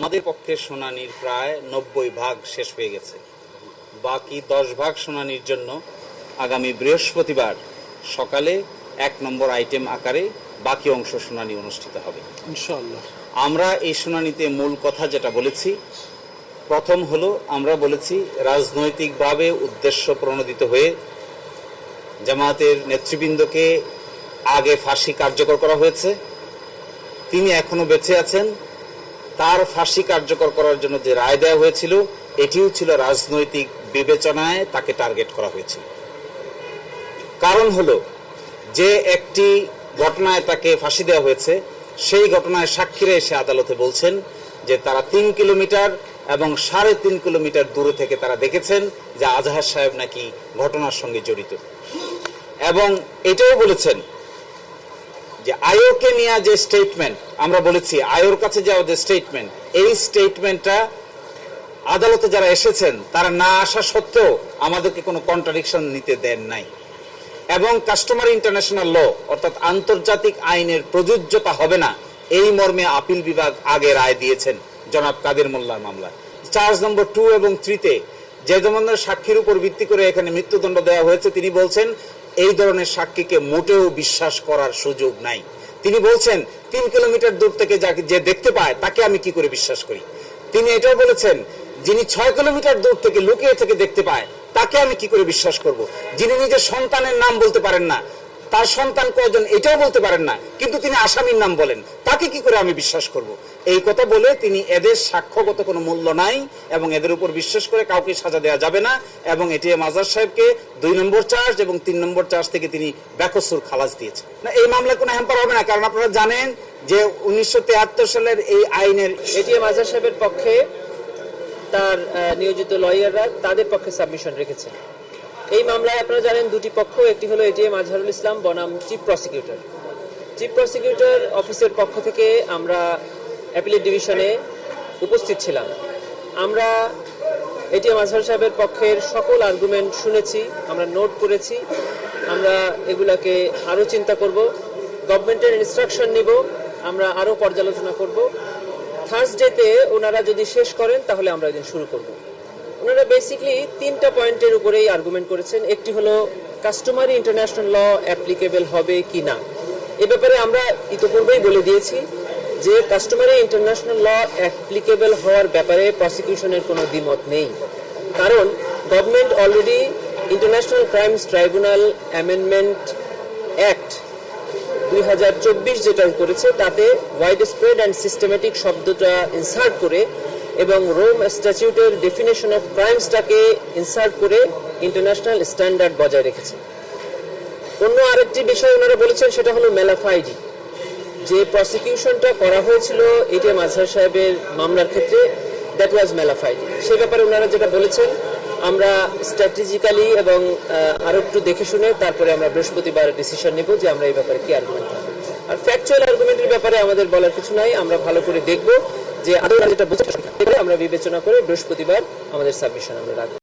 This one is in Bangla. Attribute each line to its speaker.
Speaker 1: আমাদের পক্ষে শুনানির প্রায় 90 ভাগ শেষ হয়ে গেছে। বাকি 10 ভাগ শুনানির জন্য আগামী বৃহস্পতিবার সকালে 1 নম্বর আইটেম আকারে বাকি অংশ শুনানি অনুষ্ঠিত হবে
Speaker 2: ইনশাআল্লাহ।
Speaker 1: আমরা এই শুনানিতে মূল কথা যেটা বলেছি, প্রথম হলো আমরা বলেছি রাজনৈতিকভাবে উদ্দেশ্য প্রণোদিত হয়ে জামায়াতের নেতৃবৃন্দকে আগে ফাঁসি কার্যকর করা হয়েছে, তিনি এখনো বেঁচে আছেন, তার ফাঁসি কার্যকর করার জন্য যে রায় দেওয়া হয়েছিল এটিও ছিল রাজনৈতিক বিবেচনায় তাকে টার্গেট করা হয়েছিল। কারণ হলো যে একটি ঘটনায় তাকে ফাঁসি দেওয়া হয়েছে, সেই ঘটনায় সাক্ষীরা এসে আদালতে বলছেন যে তারা 3 কিলোমিটার এবং 3.5 কিলোমিটার দূরে থেকে তারা দেখেছেন যে আজহার সাহেব নাকি ঘটনার সঙ্গে জড়িত, এবং এটাও বলেছেন যে আয়োকে নিয়ে যে স্টেটমেন্ট আমরা বলেছি, আয়োর কাছে যাওয়া যে স্টেটমেন্ট, এই স্টেটমেন্টটা আদালতে যারা এসেছেন তারা না আসা সত্ত্বেও আমাদেরকে কোনো কন্ট্রাডিকশন নিতে দেন নাই, এবং কাস্টমারি ইন্টারন্যাশনাল ল অর্থাৎ আন্তর্জাতিক আইনের প্রযোজ্যতা হবে না এই মর্মে আপিল বিভাগ আগে রায় দিয়েছেন জনাব কাদের মোল্লার মামলা। চার্জ নম্বর 2 এবং 3-তে যে ধরনের সাক্ষীর উপর ভিত্তি করে এখানে মৃত্যুদণ্ড দেওয়া হয়েছে, তিনি বলছেন এই ধরনের সাক্ষীকে মোটেও বিশ্বাস করার সুযোগ নাই। তিনি বলছেন 3 কিলোমিটার দূর থেকে যাকে যে দেখতে পায় তাকে আমি কি করে বিশ্বাস করি। তিনি এটাও বলেছেন যিনি 6 কিলোমিটার দূর থেকে লুকিয়ে থেকে দেখতে পায় তাকে আমি কি করে বিশ্বাস করব। যিনি নিজের সন্তানের নাম বলতে পারেন না, তার সন্তান কয়জন এটাও বলতে পারেন না, কিন্তু তিনি আসামির নাম বলেন, তাকে কি করে আমি বিশ্বাস করব। এই কথা বলে তিনি এদের সাক্ষ্যগত কোনো মূল্য নাই এবং এদের উপর বিশ্বাস করে কাউকে সাজা দেওয়া যাবে না, এবং এটিএম আজহার সাহেবকে 2 নম্বর চার্জ এবং 3 নম্বর চার্জ থেকে তিনি বেকসুর খালাস দিয়েছেন। না, এই মামলায় কোনো হ্যাম্পার হবে না, কারণ আপনারা জানেন যে 1973 সালের এই আইনের
Speaker 3: এটিএম আজহার সাহেবের পক্ষে তার নিয়োজিত লয়াররা তাদের পক্ষে সাবমিশন রেখেছেন। এই মামলায় আপনারা জানেন দুটি পক্ষ, একটি হলো এটিএম আজহারুল ইসলাম বনাম চিফ প্রসিকিউটর। চিফ প্রসিকিউটর অফিসের পক্ষ থেকে আমরা অ্যাপিলেট ডিভিশনে উপস্থিত ছিলাম। আমরা এটিএম আজহার সাহেবের পক্ষের সকল আর্গুমেন্ট শুনেছি, আমরা নোট করেছি, আমরা এগুলাকে আরও চিন্তা করব, গভর্নমেন্টের ইনস্ট্রাকশন নিব, আমরা আরও পর্যালোচনা করব। থার্সডেতে ওনারা যদি শেষ করেন তাহলে আমরা এদিন শুরু করব। ওনারা বেসিক্যালি 3টা পয়েন্টের উপরেই আর্গুমেন্ট করেছেন। একটি হলো কাস্টমারি ইন্টারন্যাশনাল ল অ্যাপ্লিকেবল হবে কি না, এ ব্যাপারে আমরা ইতিপূর্বেই বলে দিয়েছি যে কাস্টমারি ইন্টারন্যাশনাল ল অ্যাপ্লিকেবল হওয়ার ব্যাপারে প্রসিকিউশনের কোনো দ্বিমত নেই, কারণ government already international crimes tribunal amendment act 2024 যেটা করেছে তাতে ওয়াইড স্প্রেড অ্যান্ড সিস্টেমেটিক শব্দটা ইনসার্ট করে এবং রোম স্ট্যাটিউটের ডেফিনেশন অফ ক্রাইমসটাকে ইনসার্ট করে ইন্টারন্যাশনাল স্ট্যান্ডার্ড বজায় রেখেছে। অন্য আরেকটি বিষয় ওনারা বলেছেন সেটা হলো মেলাফাইডি, যে প্রসিকিউশনটা করা হয়েছিল এটিএম আজহার সাহেবের মামলার ক্ষেত্রে, দ্যাট ওয়াজ মেলাফাইডি। সে ব্যাপারে ওনারা যেটা বলেছেন আমরা স্ট্র্যাটেজিক্যালি এবং আরো একটু দেখে শুনে তারপরে আমরা বৃহস্পতিবার ডিসিশন নেব যে আমরা এই ব্যাপারে কি আর্গুমেন্ট করব। আর ফ্যাকচুয়াল আর্গুমেন্টের ব্যাপারে আমাদের বলার কিছু নাই, আমরা ভালো করে দেখব যে আদৌ যেটা বুঝতে আমরা বিবেচনা করে বৃহস্পতিবার আমাদের সাবমিশন আমরা রাখবো।